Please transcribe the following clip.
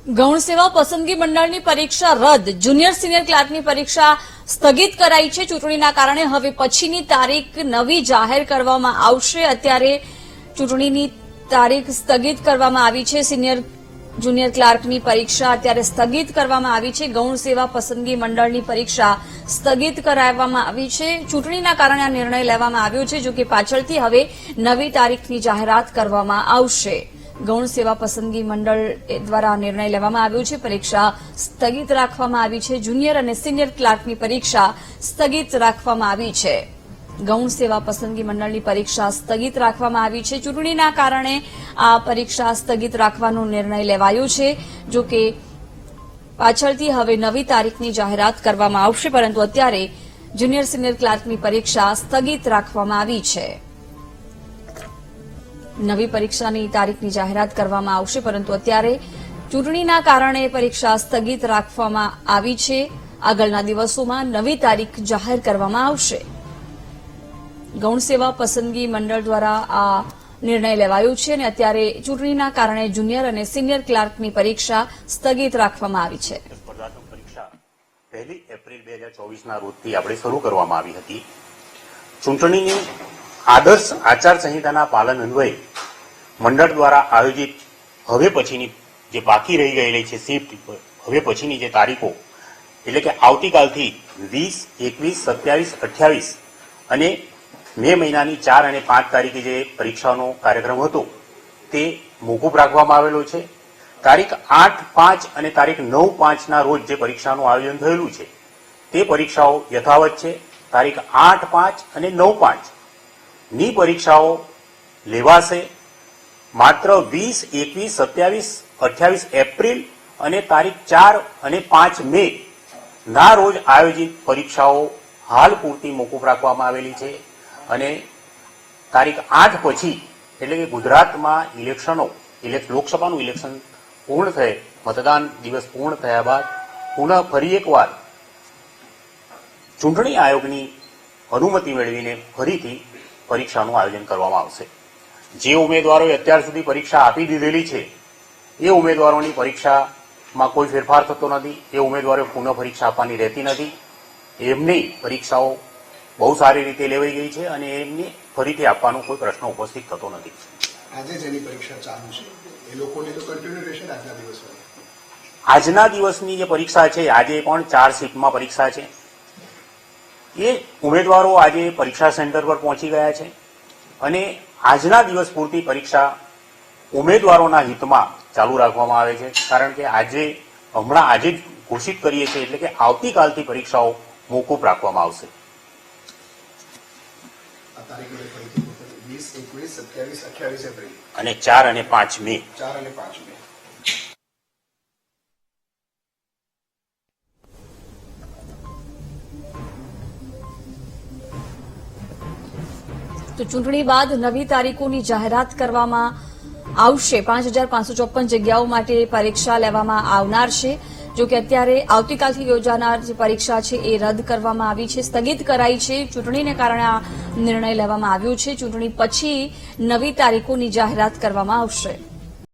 ગૌણ સેવા પસંદગી મંડળની પરીક્ષા રદ, જુનિયર સિનિયર ક્લાર્કની પરીક્ષા સ્થગિત કરાઈ છે. ચૂંટણીના કારણે હવે પછીની તારીખ નવી જાહેર કરવામાં આવશે. અત્યારે ચૂંટણીની તારીખ સ્થગિત કરવામાં આવી છે. જુનિયર ક્લાર્કની પરીક્ષા અત્યારે સ્થગિત કરવામાં આવી છે. ગૌણ સેવા પસંદગી મંડળની પરીક્ષા સ્થગિત કરાવવામાં આવી છે. ચૂંટણીના કારણે આ નિર્ણય લેવામાં આવ્યો છે. જો કે પાછળથી હવે નવી તારીખની જાહેરાત કરવામાં આવશે. ગૌણ સેવા પસંદગી મંડળ દ્વારા નિર્ણય લેવામાં આવ્યો છે. પરીક્ષા સ્થગિત રાખવામાં આવી છે. જુનિયર અને સિનિયર ક્લાર્કની પરીક્ષા સ્થગિત રાખવામાં આવી છે. ગૌણ સેવા પસંદગી મંડળની પરીક્ષા સ્થગિત રાખવામાં આવી છે. ચૂંટણીના કારણે આ પરીક્ષા સ્થગિત રાખવાનો નિર્ણય લેવાયો છે. જો કે પાછળથી હવે નવી તારીખની જાહેરાત કરવામાં આવશે, પરંતુ અત્યારે જુનિયર સિનિયર ક્લાર્કની પરીક્ષા સ્થગિત રાખવામાં આવી છે. નવી પરીક્ષાની તારીખની જાહેરાત કરવામાં આવશે, પરંતુ અત્યારે ચૂંટણીના કારણે પરીક્ષા સ્થગિત રાખવામાં આવી છે. આગળના દિવસોમાં નવી તારીખ જાહેર કરવામાં આવશે. ગૌણ સેવા પસંદગી મંડળ દ્વારા આ નિર્ણય લેવાયો છે અને અત્યારે ચૂંટણીના કારણે જુનિયર અને સિનિયર ક્લાર્કની પરીક્ષા સ્થગિત રાખવામાં આવી છે. સ્પર્ધાત્મક પરીક્ષા 1 એપ્રિલ 2024ના રોજથી આપણે શરૂ કરવામાં આવી હતી. ચૂંટણીની આદર્શ આચાર સંહિતાના પાલન અન્વયે મંડળ દ્વારા આયોજિત હવે પછીની જે બાકી રહી ગયેલી છે શિફ્ટ, હવે પછીની જે તારીખો એટલે કે આવતીકાલથી 20, 21, 27, 28 અને મે મહિનાની 4 અને 5 તારીખે જે પરીક્ષાનો કાર્યક્રમ હતો તે મોકૂફ રાખવામાં આવેલો છે. તારીખ 8, 5 અને તારીખ 9, 5ના રોજ જે પરીક્ષાનું આયોજન થયેલું છે તે પરીક્ષાઓ યથાવત છે. તારીખ 8, 5 અને 9, 5 ની પરીક્ષાઓ લેવાશે. માત્ર 20, 21, 27, 28 એપ્રિલ અને તારીખ 4 અને 5 મે ના રોજ આયોજિત પરીક્ષાઓ હાલ પૂરતી મોકૂફ રાખવામાં આવેલી છે અને તારીખ 8 પછી એટલે કે ગુજરાતમાં લોકસભાનું ઇલેક્શન પૂર્ણ થયે, મતદાન દિવસ પૂર્ણ થયા બાદ પુનઃ ફરી એકવાર ચૂંટણી આયોગની અનુમતિ મેળવીને ફરીથી પરીક્ષાનું આયોજન કરવામાં આવશે. જે ઉમેદવારોએ અત્યાર સુધી પરીક્ષા આપી દીધેલી છે એ ઉમેદવારોની પરીક્ષામાં કોઈ ફેરફાર થતો નથી. એ ઉમેદવારોએ પુનઃ પરીક્ષા આપવાની રહેતી નથી. એમની પરીક્ષાઓ બહુ સારી રીતે લેવાઈ ગઈ છે અને એમને ફરીથી આપવાનો કોઈ પ્રશ્ન ઉપસ્થિત થતો નથી. આજે જેની પરીક્ષા ચાલુ છે એ લોકોની તો કન્ટિન્યુ રહેશે આજના દિવસમાં. આજના દિવસની જે પરીક્ષા છે, આજે પણ 4 શિફ્ટમાં પરીક્ષા છે. એ ઉમેદવારો આજે પરીક્ષા સેન્ટર પર પહોંચી ગયા છે અને આજના દિવસ પૂરતી પરીક્ષા ઉમેદવારોના હિતમાં ચાલુ રાખવામાં આવે છે. કારણ કે આજે જ ઘોષિત કરીએ છીએ એટલે કે આવતીકાલથી પરીક્ષાઓ મોકૂફ રાખવામાં આવશે. અને 4 અને 5 મે. તો ચૂંટણી બાદ નવી તારીખોની જાહેરાત કરવામાં આવશે. 5554 જગ્યાઓ માટે પરીક્ષા લેવામાં આવનાર છે. જો કે અત્યારે આવતીકાલથી યોજાનાર જે પરીક્ષા છે એ રદ કરવામાં આવી છે, સ્થગિત કરાઈ છે. ચૂંટણીને કારણે આ નિર્ણય લેવામાં આવ્યો છે. ચૂંટણી પછી નવી તારીખોની જાહેરાત કરવામાં આવશે.